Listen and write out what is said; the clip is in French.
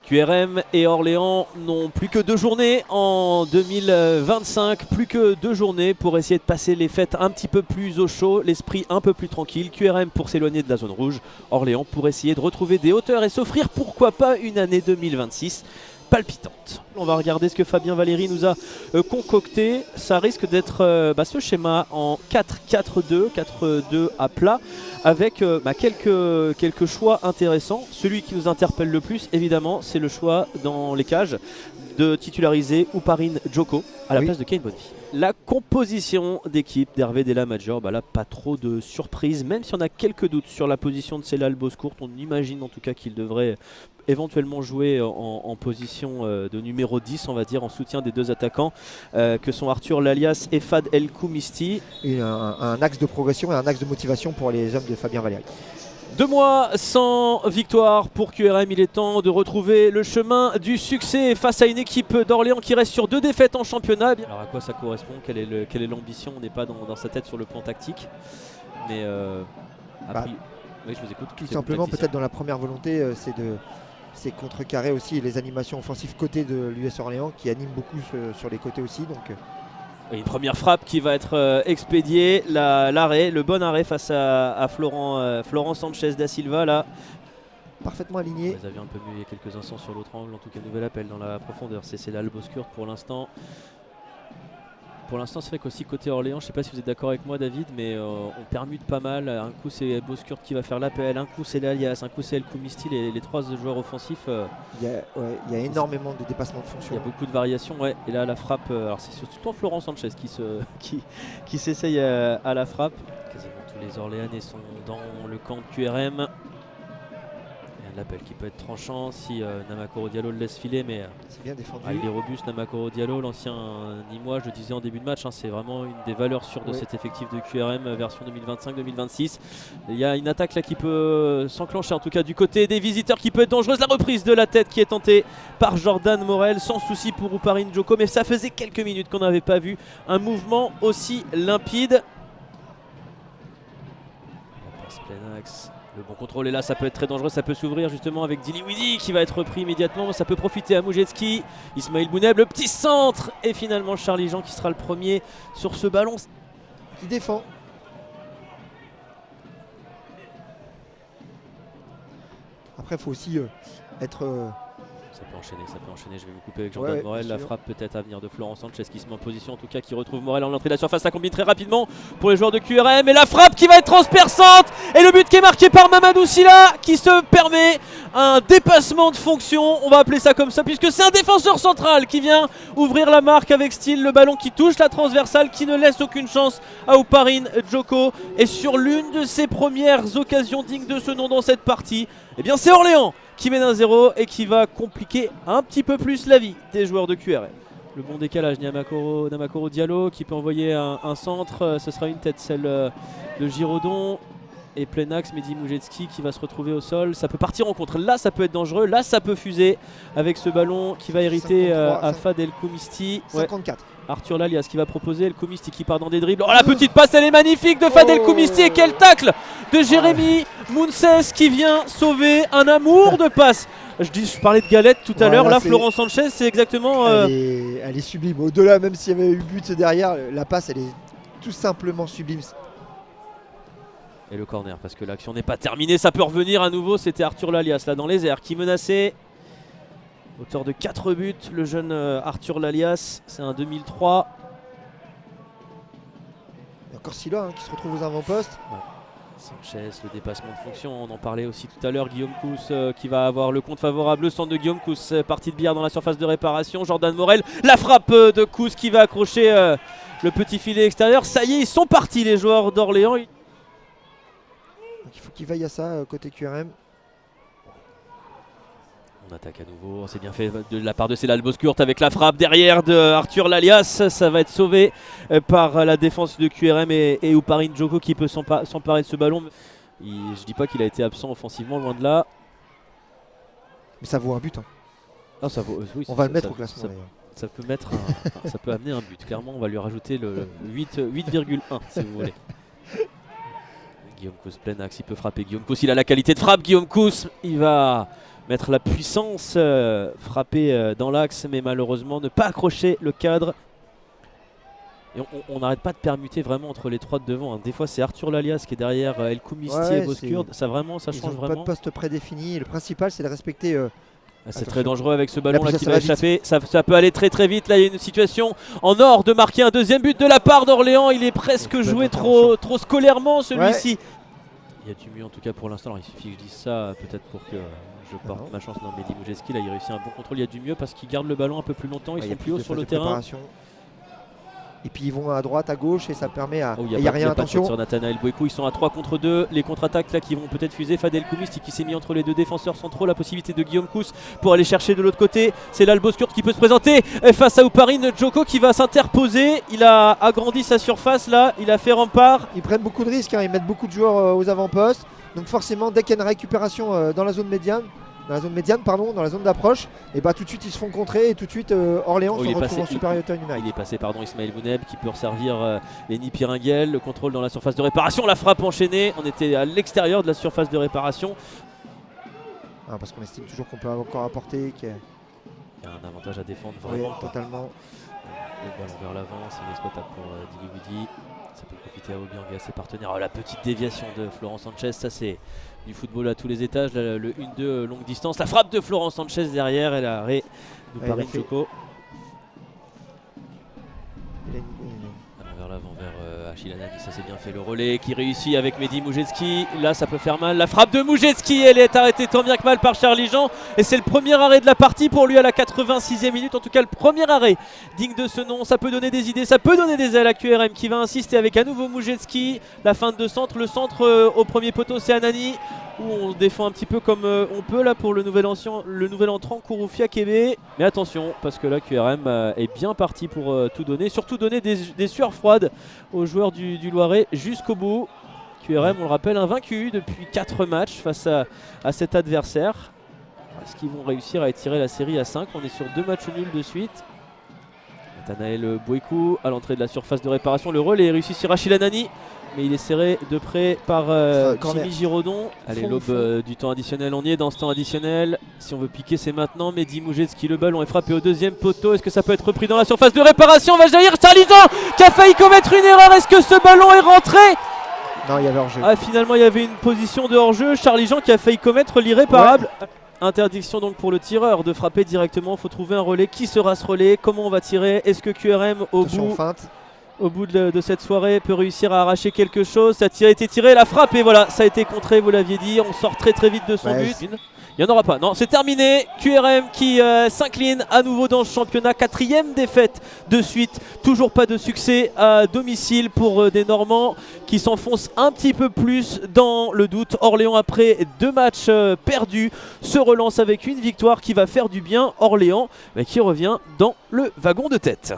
QRM et Orléans n'ont plus que 2 journées en 2025, plus que 2 journées pour essayer de passer les fêtes un petit peu plus au chaud, l'esprit un peu plus tranquille. QRM pour s'éloigner de la zone rouge, Orléans pour essayer de retrouver des hauteurs et s'offrir pourquoi pas une année 2026 palpitante. On va regarder ce que Fabien Valéry nous a concocté. Ça risque d'être ce schéma en 4-4-2, 4-2 à plat, avec quelques choix intéressants. Celui qui nous interpelle le plus, évidemment, c'est le choix dans les cages de titulariser Ouparine Djoko à la place de Kane Bonnefi. La composition d'équipe d'Hervé Della Maggiore, là pas trop de surprises, même si on a quelques doutes sur la position de Celal Bozkurt. On imagine en tout cas qu'il devrait éventuellement jouer en position de numéro 10, on va dire, en soutien des deux attaquants que sont Arthur Lalias et Fad El Koumisti. Et un axe de progression et un axe de motivation pour les hommes de Fabien Valéry. 2 mois sans victoire pour QRM, il est temps de retrouver le chemin du succès face à une équipe d'Orléans qui reste sur 2 défaites en championnat. Alors à quoi ça correspond? Quelle est l'ambition? On n'est pas dans sa tête sur le plan tactique. Mais oui, je vous écoute. Tout simplement, peut-être dans la première volonté, c'est contrecarrer aussi les animations offensives côté de l'US Orléans qui animent beaucoup sur les côtés aussi. Donc, une première frappe qui va être expédiée, le bon arrêt face à Florent Sanchez da Silva là. Parfaitement aligné. Vous avez un peu mieux il y a quelques instants sur l'autre angle, en tout cas nouvel appel dans la profondeur. C'est Celal Bozkurt pour l'instant. Pour l'instant, c'est vrai qu'aussi côté Orléans, je ne sais pas si vous êtes d'accord avec moi David, mais on permute pas mal. Un coup c'est Bozkurt qui va faire l'appel, un coup c'est Lalias, un coup c'est El Koumisti, les 3 joueurs offensifs. Il y a énormément de dépassements de fonction. Il y a beaucoup de variations, ouais. Et là la frappe, alors c'est surtout Florent Sanchez qui s'essaye à la frappe. Quasiment tous les Orléanais sont dans le camp de QRM. L'appel qui peut être tranchant si Namakoro Diallo le laisse filer, mais c'est bien défendu. Il est robuste Namakoro Diallo, l'ancien Nîmois, je le disais en début de match, c'est vraiment une des valeurs sûres de cet effectif de QRM version 2025-2026. Il y a une attaque là qui peut s'enclencher, en tout cas du côté des visiteurs, qui peut être dangereuse. La reprise de la tête qui est tentée par Jordan Morel, sans souci pour Ouparine Djoko, mais ça faisait quelques minutes qu'on n'avait pas vu un mouvement aussi limpide. La passe plein axe. Le bon contrôle est là, ça peut être très dangereux, ça peut s'ouvrir justement avec Diliwidi qui va être repris immédiatement. Ça peut profiter à Moujetski, Ismail Bouneb, le petit centre. Et finalement Charlie Jean qui sera le premier sur ce ballon. Qui défend. Après il faut aussi être... Ça peut enchaîner, je vais vous couper avec Jordan Morel. La frappe peut-être à venir de Florent Sanchez qui se met en position, en tout cas qui retrouve Morel en l'entrée de la surface. Ça combine très rapidement pour les joueurs de QRM. Et la frappe qui va être transperçante. Et le but qui est marqué par Mamadou Sylla qui se permet un dépassement de fonction. On va appeler ça comme ça puisque c'est un défenseur central qui vient ouvrir la marque avec style. Le ballon qui touche la transversale, qui ne laisse aucune chance à Ouparine Djoko. Et sur l'une de ses premières occasions dignes de ce nom dans cette partie, eh bien c'est Orléans qui mène 1-0 et qui va compliquer un petit peu plus la vie des joueurs de QRM. Le bon décalage, Namakoro Diallo qui peut envoyer un centre. Ce sera une tête, celle de Giraudon. Et plein axe, Mehdi Moujetski qui va se retrouver au sol. Ça peut partir en contre. Là, ça peut être dangereux. Là, ça peut fuser avec ce ballon qui va hériter à Fad El Koumisti. 54. Arthur Lalias qui va proposer, El Koumisti qui part dans des dribbles. Oh, la petite passe, elle est magnifique de Fad El Koumisti. Et quel tacle de Jérémy Mounses qui vient sauver un amour de passe. Je parlais de galette tout à l'heure. Là, Florent Sanchez, c'est exactement... Elle est sublime. Au-delà, même s'il y avait eu but derrière, la passe, elle est tout simplement sublime. Et le corner, parce que l'action n'est pas terminée, ça peut revenir à nouveau. C'était Arthur Lalias là dans les airs qui menaçait. Auteur de 4 buts, le jeune Arthur Lalias, c'est un 2003. Il y a encore Sylla qui se retrouve aux avant-postes. Sanchez, le dépassement de fonction, on en parlait aussi tout à l'heure. Guillaume Cousse qui va avoir le compte favorable. Le centre de Guillaume Cousse, partie de billard dans la surface de réparation. Jordan Morel, la frappe de Cousse qui va accrocher le petit filet extérieur. Ça y est, ils sont partis les joueurs d'Orléans. Donc il faut qu'il veille à ça côté QRM. On attaque à nouveau, c'est bien fait de la part de Celal Bozkurt avec la frappe derrière de Arthur Lalias. Ça va être sauvé par la défense de QRM et Ouparine Djoko qui peut s'emparer de ce ballon. Je dis pas qu'il a été absent offensivement, loin de là. Mais ça vaut un but. Ah, ça vaut, oui, on va le mettre au classement. Ça peut mettre ça peut amener un but. Clairement, on va lui rajouter le 8,1 si vous voulez. Guillaume Cousse plein axe, il peut frapper. Guillaume Cousse, il a la qualité de frappe. Guillaume Cousse, il va mettre la puissance, frapper dans l'axe, mais malheureusement ne pas accrocher le cadre. Et on n'arrête pas de permuter vraiment entre les trois de devant, hein. Des fois c'est Arthur Lalias qui est derrière El Koumisti et Bozkurt. Ça change vraiment. Pas de poste prédéfini. Le principal c'est de respecter. C'est très dangereux avec ce ballon là qui va échapper. Ça peut aller très très vite. Là il y a une situation en or de marquer un deuxième but de la part d'Orléans. Il est presque joué trop scolairement celui-ci. Il y a du mieux en tout cas pour l'instant. Alors il suffit que je dise ça peut-être pour que je porte ma chance. Non, Mehdi Moujevski là il réussit un bon contrôle. Il y a du mieux parce qu'il garde le ballon un peu plus longtemps. Ils sont plus haut sur le terrain. Et puis ils vont à droite, à gauche et ça permet à. Il n'y a rien, attention. Sur Nathanaël Bouekou, ils sont à 3 contre 2. Les contre-attaques là qui vont peut-être fuser. Fadel Koumisti qui s'est mis entre les deux défenseurs centraux. La possibilité de Guillaume Kous pour aller chercher de l'autre côté. C'est là le Bozkurt qui peut se présenter face à Ouparine Djoko qui va s'interposer. Il a agrandi sa surface là. Il a fait rempart. Ils prennent beaucoup de risques, hein. Ils mettent beaucoup de joueurs aux avant-postes. Donc forcément, dès qu'il y a une récupération dans la zone médiane, dans la zone d'approche, et bah tout de suite ils se font contrer et tout de suite Orléans se retrouve en supériorité numérique. Il est passé, Ismaël Bouneb qui peut resservir Lenny Piringuel, le contrôle dans la surface de réparation, la frappe enchaînée, on était à l'extérieur de la surface de réparation. Parce qu'on estime toujours qu'on peut encore apporter. Il y a un avantage à défendre vraiment. Oui, totalement. Le ballon vers l'avant, c'est inexploitable pour Dili. Ça peut profiter à Obiang et à ses partenaires. Oh, la petite déviation de Florent Sanchez, ça c'est du football à tous les étages. Là, le 1-2 longue distance, la frappe de Florent Sanchez derrière et l'arrêt de Paris Djoko. Vers l'avant, vers Achille Anani, ça c'est bien fait. Le relais qui réussit avec Mehdi Moujevski. Là ça peut faire mal. La frappe de Moujevski, elle est arrêtée tant bien que mal par Charlie Jean. Et c'est le premier arrêt de la partie pour lui à la 86e minute. En tout cas le premier arrêt digne de ce nom. Ça peut donner des idées, ça peut donner des ailes à QRM qui va insister avec à nouveau Moujevski. La feinte de centre, le centre au premier poteau c'est Anani. Où on défend un petit peu comme on peut là pour le nouvel entrant Kouroufia Kébé. Mais attention parce que là QRM est bien parti pour tout donner. Surtout donner des sueurs froides aux joueurs du Loiret jusqu'au bout. QRM on le rappelle invaincu depuis 4 matchs face à cet adversaire. Est-ce qu'ils vont réussir à étirer la série à 5? On est sur 2 matchs nuls de suite. Nathanaël Bouekou à l'entrée de la surface de réparation. Le relais est réussi sur Achille Anani. Mais il est serré de près par Jimmy Giraudon. Allez, l'aube du temps additionnel, on y est dans ce temps additionnel. Si on veut piquer, c'est maintenant. Mehdi Moujevski, le ballon est frappé au deuxième poteau. Est-ce que ça peut être repris dans la surface de réparation? On va jaillir Charlie Jean qui a failli commettre une erreur. Est-ce que ce ballon est rentré? Non, il y avait hors-jeu. Finalement, il y avait une position de hors-jeu. Charlie Jean qui a failli commettre l'irréparable. Ouais. Interdiction donc pour le tireur de frapper directement. Il faut trouver un relais. Qui sera ce relais? Comment on va tirer? Est-ce que QRM au bout de cette soirée peut réussir à arracher quelque chose? Ça a été tiré, la frappe et voilà, ça a été contré, vous l'aviez dit. On sort très très vite de son but. Il n'y en aura pas, non, c'est terminé. QRM qui s'incline à nouveau dans ce championnat. 4e défaite de suite. Toujours pas de succès à domicile pour des Normands qui s'enfoncent un petit peu plus dans le doute. Orléans, après 2 matchs perdus, se relance avec une victoire qui va faire du bien. Orléans qui revient dans le wagon de tête.